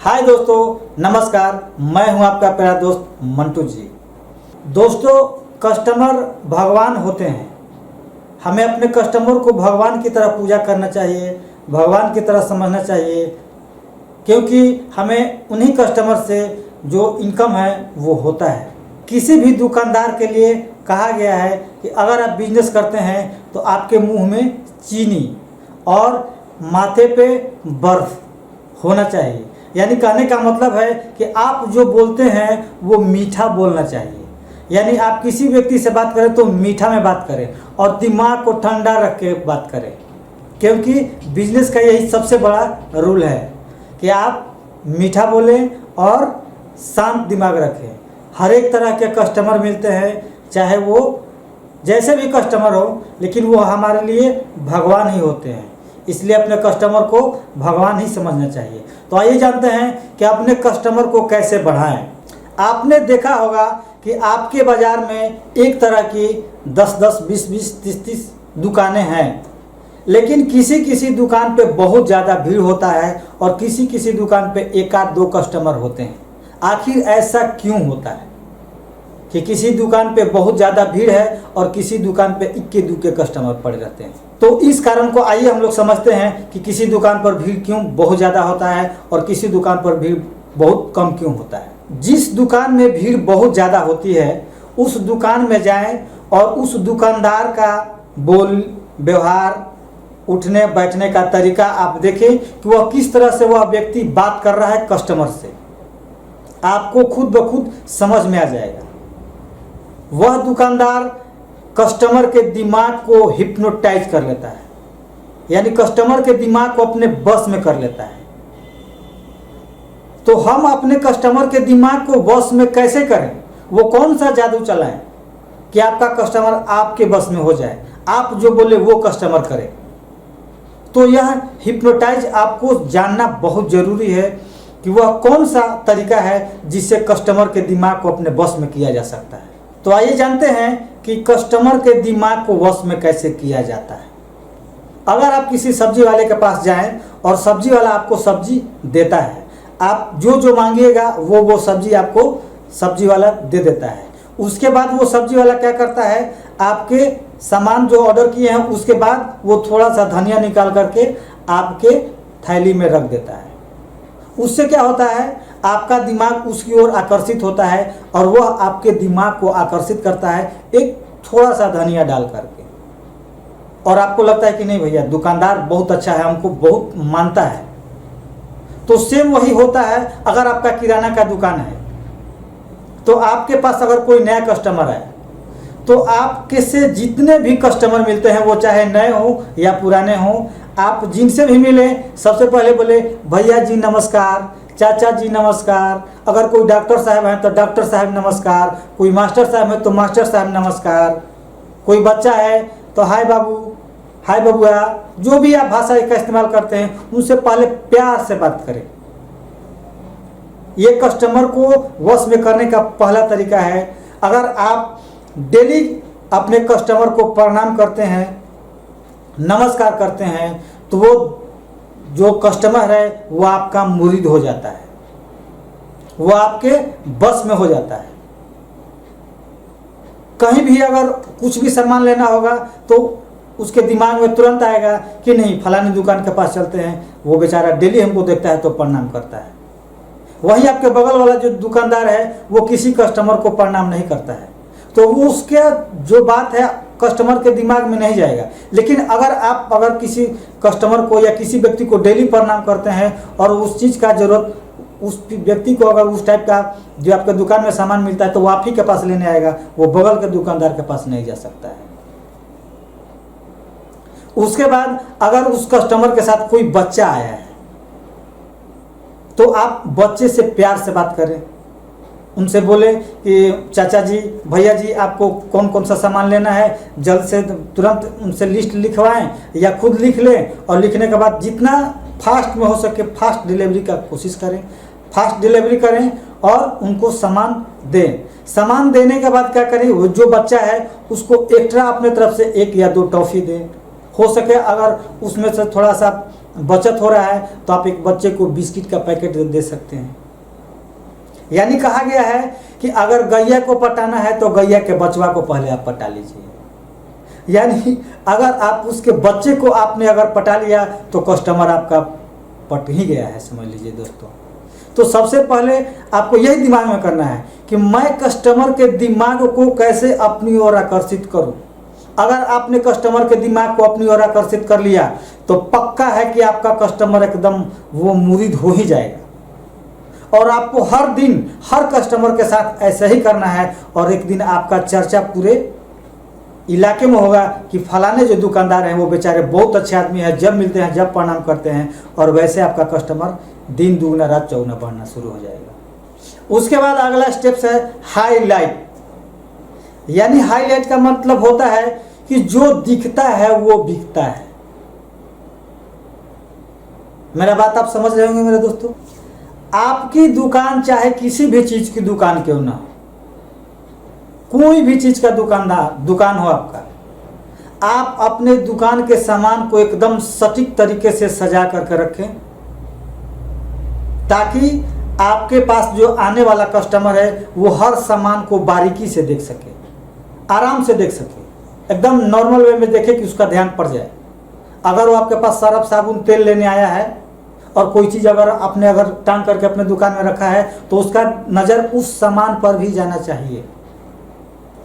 हाय दोस्तों, नमस्कार। मैं हूं आपका प्यारा दोस्त मंटू जी। दोस्तों, कस्टमर भगवान होते हैं। हमें अपने कस्टमर को भगवान की तरह पूजा करना चाहिए, भगवान की तरह समझना चाहिए, क्योंकि हमें उन्हीं कस्टमर से जो इनकम है वो होता है। किसी भी दुकानदार के लिए कहा गया है कि अगर आप बिजनेस करते हैं तो आपके मुंह में चीनी और माथे पे बर्फ होना चाहिए। यानी कहने का मतलब है कि आप जो बोलते हैं वो मीठा बोलना चाहिए। यानी आप किसी व्यक्ति से बात करें तो मीठा में बात करें और दिमाग को ठंडा रख के बात करें, क्योंकि बिजनेस का यही सबसे बड़ा रूल है कि आप मीठा बोलें और शांत दिमाग रखें। हर एक तरह के कस्टमर मिलते हैं, चाहे वो जैसे भी कस्टमर हो, लेकिन वो हमारे लिए भगवान ही होते हैं। इसलिए अपने कस्टमर को भगवान ही समझना चाहिए। तो आइए जानते हैं कि अपने कस्टमर को कैसे बढ़ाएं। आपने देखा होगा कि आपके बाज़ार में एक तरह की 10-10, 20-20, 30-30 दुकानें हैं, लेकिन किसी किसी दुकान पे बहुत ज़्यादा भीड़ होता है और किसी किसी दुकान पे एक आध दो कस्टमर होते हैं। आखिर ऐसा क्यों होता है कि किसी दुकान पे बहुत ज़्यादा भीड़ है और किसी दुकान पे इक्के दुक्के कस्टमर पड़े रहते हैं? तो इस कारण को आइए हम लोग समझते हैं कि किसी दुकान पर भीड़ क्यों बहुत ज़्यादा होता है और किसी दुकान पर भीड़ बहुत कम क्यों होता है। जिस दुकान में भीड़ बहुत ज़्यादा होती है उस दुकान में जाएं और उस दुकानदार का बोल व्यवहार, उठने बैठने का तरीका आप देखें कि वह किस तरह से वह व्यक्ति बात कर रहा है कस्टमर से। आपको खुद ब खुद समझ में आ जाएगा। वह दुकानदार कस्टमर के दिमाग को हिप्नोटाइज कर लेता है, यानी कस्टमर के दिमाग को अपने बस में कर लेता है। तो हम अपने कस्टमर के दिमाग को बस में कैसे करें? वो कौन सा जादू चलाएं कि आपका कस्टमर आपके बस में हो जाए, आप जो बोले वो कस्टमर करे? तो यह हिप्नोटाइज आपको जानना बहुत जरूरी है कि वह कौन सा तरीका है जिससे कस्टमर के दिमाग को अपने बस में किया जा सकता है। तो आइए जानते हैं कि कस्टमर के दिमाग को वश में कैसे किया जाता है। अगर आप किसी सब्जी वाले के पास जाएं और सब्जी वाला आपको सब्जी देता है, आप जो जो मांगिएगा वो सब्जी आपको सब्जी वाला दे देता है। उसके बाद वो सब्जी वाला क्या करता है, आपके सामान जो ऑर्डर किए हैं उसके बाद वो थोड़ा सा धनिया निकाल करके आपके थैली में रख देता है। उससे क्या होता है, आपका दिमाग उसकी ओर आकर्षित होता है और वह आपके दिमाग को आकर्षित करता है एक थोड़ा सा धनिया डाल करके, और आपको लगता है कि नहीं भैया दुकानदार बहुत अच्छा है, हमको बहुत मानता है। तो सेम वही होता है अगर आपका किराना का दुकान है तो आपके पास अगर कोई नया कस्टमर है तो आपके से जितने भी कस्टमर मिलते हैं वो चाहे नए हो या पुराने हो, आप जिनसे भी मिले सबसे पहले बोले भैया जी नमस्कार, चाचा जी नमस्कार। अगर कोई डॉक्टर साहब हैं तो डॉक्टर साहब नमस्कार, कोई मास्टर साहब है तो मास्टर साहब नमस्कार, कोई बच्चा है तो हाय बाबू, हाय बबुआ, जो भी आप भाषा का इस्तेमाल करते हैं उनसे पहले प्यार से बात करें। ये कस्टमर को वश में करने का पहला तरीका है। अगर आप डेली अपने कस्टमर को प्रणाम करते हैं, नमस्कार करते हैं, तो वो जो कस्टमर है वो आपका मुरीद हो जाता है, वो आपके बस में हो जाता है। कहीं भी अगर कुछ भी सामान लेना होगा तो उसके दिमाग में तुरंत आएगा कि नहीं फलानी दुकान के पास चलते हैं, वो बेचारा डेली हमको देखता है तो प्रणाम करता है। वही आपके बगल वाला जो दुकानदार है वो किसी कस्टमर को प्रणाम नहीं करता है, तो वो उसके जो बात है कस्टमर के दिमाग में नहीं जाएगा। लेकिन अगर किसी कस्टमर को या किसी व्यक्ति को डेली प्रणाम करते हैं और उस चीज़ का जरूरत उस व्यक्ति को, अगर उस टाइप का जो आपके दुकान में सामान मिलता है तो वो आप ही के पास लेने आएगा, वो बगल के दुकानदार के पास नहीं जा सकता है। उसके बाद अगर उस कस्टमर के साथ कोई बच्चा आया है तो आप बच्चे से प्यार से बात करें, उनसे बोले कि चाचा जी, भैया जी, आपको कौन कौन सा सामान लेना है, जल्द से तुरंत उनसे लिस्ट लिखवाएं या खुद लिख लें, और लिखने के बाद जितना फास्ट में हो सके फास्ट डिलीवरी का कोशिश करें, फास्ट डिलीवरी करें और उनको सामान दें। सामान देने के बाद क्या करें, वो जो बच्चा है उसको एक्स्ट्रा अपने तरफ से 1 या 2 टॉफ़ी दें। हो सके अगर उसमें से थोड़ा सा बचत हो रहा है तो आप एक बच्चे को बिस्किट का पैकेट दे सकते हैं। यानी कहा गया है कि अगर गैया को पटाना है तो गैया के बचवा को पहले आप पटा लीजिए। यानी अगर आप उसके बच्चे को आपने अगर पटा लिया तो कस्टमर आपका पट ही गया है, समझ लीजिए दोस्तों। तो सबसे पहले आपको यही दिमाग में करना है कि मैं कस्टमर के दिमाग को कैसे अपनी ओर आकर्षित करूं। अगर आपने कस्टमर के दिमाग को अपनी ओर आकर्षित कर लिया तो पक्का है कि आपका कस्टमर एकदम वो मुरीद हो ही जाएगा। और आपको हर दिन हर कस्टमर के साथ ऐसा ही करना है और एक दिन आपका चर्चा पूरे इलाके में होगा कि फलाने जो दुकानदार हैं वो बेचारे बहुत अच्छे आदमी हैं, जब मिलते हैं जब प्रणाम करते हैं। और वैसे आपका कस्टमर दिन दुगना रात चौगुना बढ़ना शुरू हो जाएगा। उसके बाद अगला स्टेप्स है हाईलाइट। यानी हाईलाइट का मतलब होता है कि जो दिखता है वो बिकता है। मेरा बात आप समझ रहे होंगे मेरे दोस्तों। आपकी दुकान चाहे किसी भी चीज की दुकान क्यों ना हो, कोई भी चीज का दुकान हो आपका, आप अपने दुकान के सामान को एकदम सटीक तरीके से सजा करके रखें ताकि आपके पास जो आने वाला कस्टमर है वो हर सामान को बारीकी से देख सके, आराम से देख सके, एकदम नॉर्मल वे में देखे कि उसका ध्यान पड़ जाए। अगर वो आपके पास सर्फ साबुन तेल लेने आया है और कोई चीज़ अगर आपने टांग करके अपने दुकान में रखा है तो उसका नज़र उस सामान पर भी जाना चाहिए।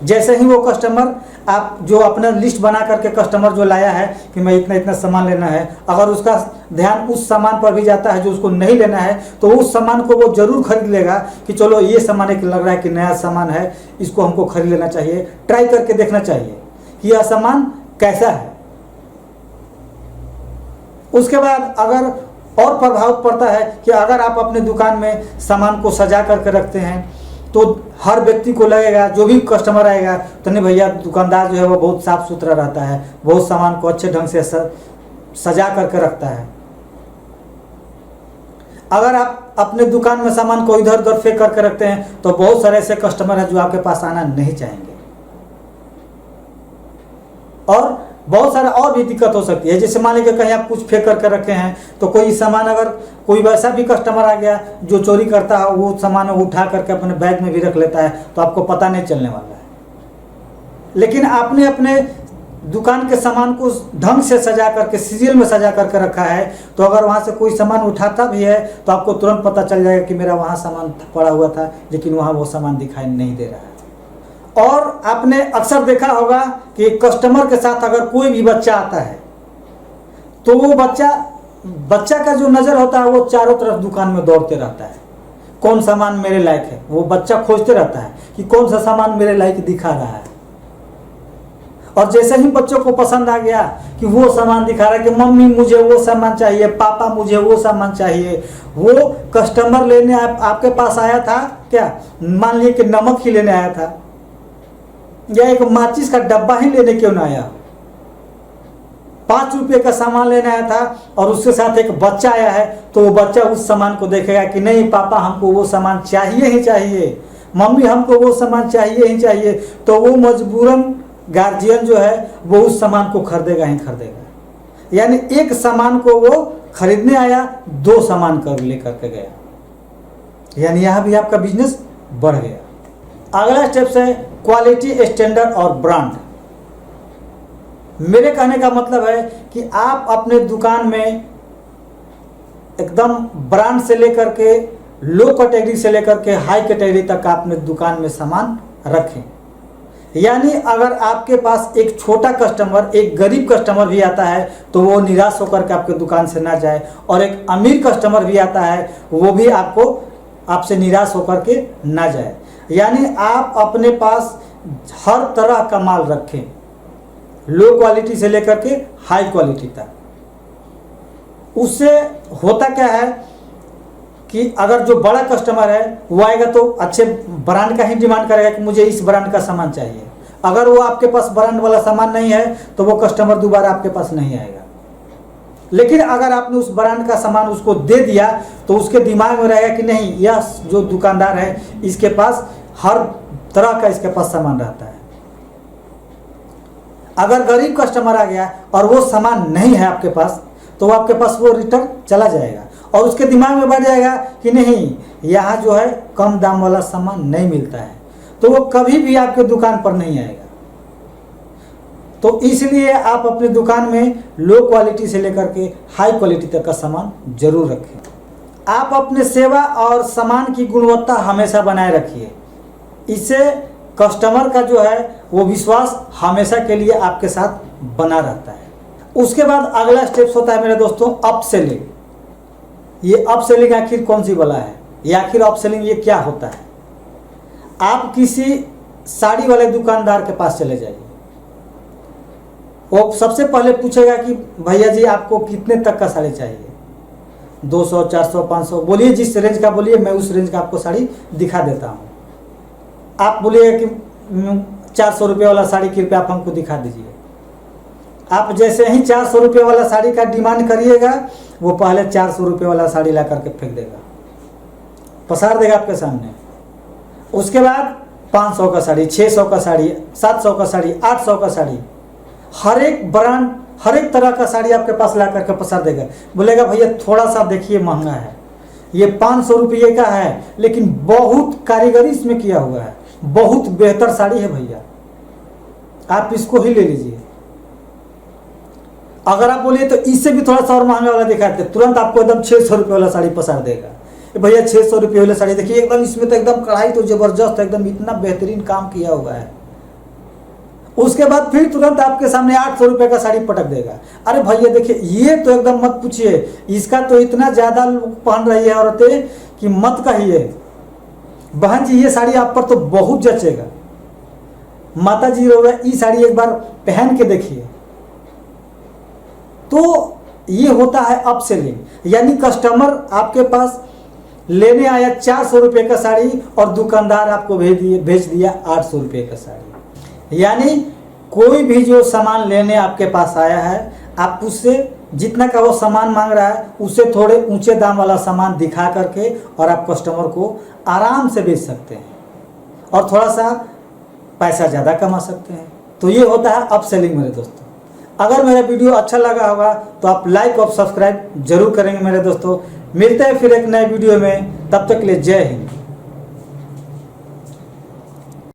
जैसे ही वो कस्टमर आप जो अपना लिस्ट बना करके कस्टमर जो लाया है कि मैं इतना इतना सामान लेना है, अगर उसका ध्यान उस सामान पर भी जाता है जो उसको नहीं लेना है तो उस सामान को वो जरूर खरीद लेगा कि चलो ये सामान एक लग रहा है कि नया सामान है, इसको हमको खरीद लेना चाहिए, ट्राई करके देखना चाहिए कि यह सामान कैसा है। उसके बाद अगर और प्रभाव पड़ता है कि अगर आप अपने दुकान में सामान को सजा करके रखते हैं तो हर व्यक्ति को लगेगा, जो भी कस्टमर आएगा तो नहीं भैया दुकानदार जो है वो बहुत साफ सुथरा रहता है, बहुत सामान को अच्छे ढंग से सजा करके रखता है। अगर आप अपने दुकान में सामान को इधर उधर फेंक करके रखते हैं तो बहुत सारे ऐसे कस्टमर हैं जो आपके पास आना नहीं चाहेंगे और बहुत सारा और भी दिक्कत हो सकती है। जैसे मान लीजिए कहीं आप कुछ फेंक करके रखे हैं तो कोई सामान, अगर कोई वैसा भी कस्टमर आ गया जो चोरी करता है, वो सामान उठा करके अपने बैग में भी रख लेता है तो आपको पता नहीं चलने वाला है। लेकिन आपने अपने दुकान के सामान को ढंग से सजा करके सीरियल में सजा करके रखा है तो अगर वहाँ से कोई सामान उठाता भी है तो आपको तुरंत पता चल जाएगा कि मेरा वहाँ सामान पड़ा हुआ था लेकिन वहाँ वो सामान दिखाई नहीं दे रहा है। और आपने अक्सर देखा होगा कि कस्टमर के साथ अगर कोई भी बच्चा आता है तो वो बच्चा का जो नज़र होता है वो चारों तरफ दुकान में दौड़ते रहता है, कौन सामान मेरे लायक है, वो बच्चा खोजते रहता है कि कौन सा सामान मेरे लायक दिखा रहा है। और जैसे ही बच्चों को पसंद आ गया कि वो सामान दिखा रहा है कि मम्मी मुझे वो सामान चाहिए, पापा मुझे वो सामान चाहिए, वो कस्टमर लेने आपके पास आया था क्या, मान लीजिए कि नमक ही लेने आया था या एक माचिस का डब्बा ही लेने क्यों ना आया, 5 रुपये का सामान लेने आया था और उसके साथ एक बच्चा आया है तो वो बच्चा उस सामान को देखेगा कि नहीं पापा हमको वो सामान चाहिए ही चाहिए, मम्मी हमको वो सामान चाहिए ही चाहिए, तो वो मजबूरन गार्जियन जो है वो उस सामान को खरीदेगा ही खरीदेगा। यानी एक सामान को वो खरीदने आया, 2 सामान कर लेकर के गया, यानी यहाँ भी आपका बिजनेस बढ़ गया। अगला स्टेप्स है क्वालिटी स्टैंडर्ड और ब्रांड। मेरे कहने का मतलब है कि आप अपने दुकान में एकदम ब्रांड से लेकर के लो कैटेगरी से लेकर के हाई कैटेगरी तक अपने दुकान में सामान रखें। यानी अगर आपके पास एक छोटा कस्टमर, एक गरीब कस्टमर भी आता है तो वो निराश होकर के आपके दुकान से ना जाए, और एक अमीर कस्टमर भी आता है वो भी आपसे निराश होकर के ना जाए। यानी आप अपने पास हर तरह का माल रखें, लो क्वालिटी से लेकर के हाई क्वालिटी तक। उससे होता क्या है कि अगर जो बड़ा कस्टमर है वो आएगा तो अच्छे ब्रांड का ही डिमांड करेगा कि मुझे इस ब्रांड का सामान चाहिए। अगर वो आपके पास ब्रांड वाला सामान नहीं है तो वो कस्टमर दोबारा आपके पास नहीं आएगा। लेकिन अगर आपने उस ब्रांड का सामान उसको दे दिया तो उसके दिमाग में रहेगा कि नहीं, यह जो दुकानदार है इसके पास हर तरह का इसके पास सामान रहता है। अगर गरीब कस्टमर आ गया और वो सामान नहीं है आपके पास तो आपके पास वो रिटर्न चला जाएगा और उसके दिमाग में बैठ जाएगा कि नहीं, यहाँ जो है कम दाम वाला सामान नहीं मिलता है, तो वो कभी भी आपके दुकान पर नहीं आएगा। तो इसलिए आप अपने दुकान में लो क्वालिटी से लेकर के हाई क्वालिटी तक का सामान जरूर रखें। आप अपने सेवा और सामान की गुणवत्ता हमेशा बनाए रखिए, इससे कस्टमर का जो है वो विश्वास हमेशा के लिए आपके साथ बना रहता है। उसके बाद अगला स्टेप्स होता है मेरे दोस्तों अपसेलिंग। ये अपसेलिंग आखिर कौन सी वाला है, ये आखिर अपसेलिंग ये क्या होता है? आप किसी साड़ी वाले दुकानदार के पास चले जाइए, वो सबसे पहले पूछेगा कि भैया जी आपको कितने तक का साड़ी चाहिए, 200, 400, 500, बोलिए जिस रेंज का बोलिए, मैं उस रेंज का आपको साड़ी दिखा देता हूँ। आप बोलिएगा कि 400 रुपये वाला साड़ी कृपया आप हमको दिखा दीजिए। आप जैसे ही 400 रुपये वाला साड़ी का डिमांड करिएगा, वो पहले 400 रुपये वाला साड़ी ला करके फेंक देगा, पसार देगा आपके सामने। उसके बाद 500 का साड़ी, 600 का साड़ी, 700 का साड़ी, 800 का साड़ी, हर एक ब्रांड हर एक तरह का साड़ी आपके पास ला करके पसार देगा। बोलेगा भैया थोड़ा सा देखिए महंगा है, ये 500 रुपये का है, लेकिन बहुत कारीगरी इसमें किया हुआ है, बहुत बेहतर साड़ी है भैया, आप इसको ही ले लीजिए। अगर आप बोलिए तो इससे भी थोड़ा सा और महंगा वाला दिखाते, तुरंत आपको एकदम 600 रुपये वाला साड़ी पसार देगा। भैया 600 रुपये वाला साड़ी देखिए, एकदम इसमें तो एकदम कढ़ाई तो जबरदस्त, एकदम इतना बेहतरीन काम किया हुआ है। उसके बाद फिर तुरंत आपके सामने 800 रुपये का साड़ी पटक देगा। अरे भैया देखिए ये तो एकदम मत पूछिए, इसका तो इतना ज़्यादा पहन रही है औरतें कि मत कहिए। बहन जी ये साड़ी आप पर तो बहुत जचेगा, माता जी ये साड़ी एक बार पहन के देखिए। तो ये होता है अपसेलिंग, यानी कस्टमर आपके पास लेने आया 400 रुपये का साड़ी और दुकानदार आपको भेज दिया 800 रुपये का साड़ी। यानी कोई भी जो सामान लेने आपके पास आया है, आप उससे जितना का वो सामान मांग रहा है उससे थोड़े ऊंचे दाम वाला सामान दिखा करके और आप कस्टमर को आराम से बेच सकते हैं और थोड़ा सा पैसा ज़्यादा कमा सकते हैं। तो ये होता है अपसेलिंग मेरे दोस्तों। अगर मेरा वीडियो अच्छा लगा होगा तो आप लाइक और सब्सक्राइब जरूर करेंगे मेरे दोस्तों। मिलते हैं फिर एक नए वीडियो में, तब तक के लिए जय हिंद।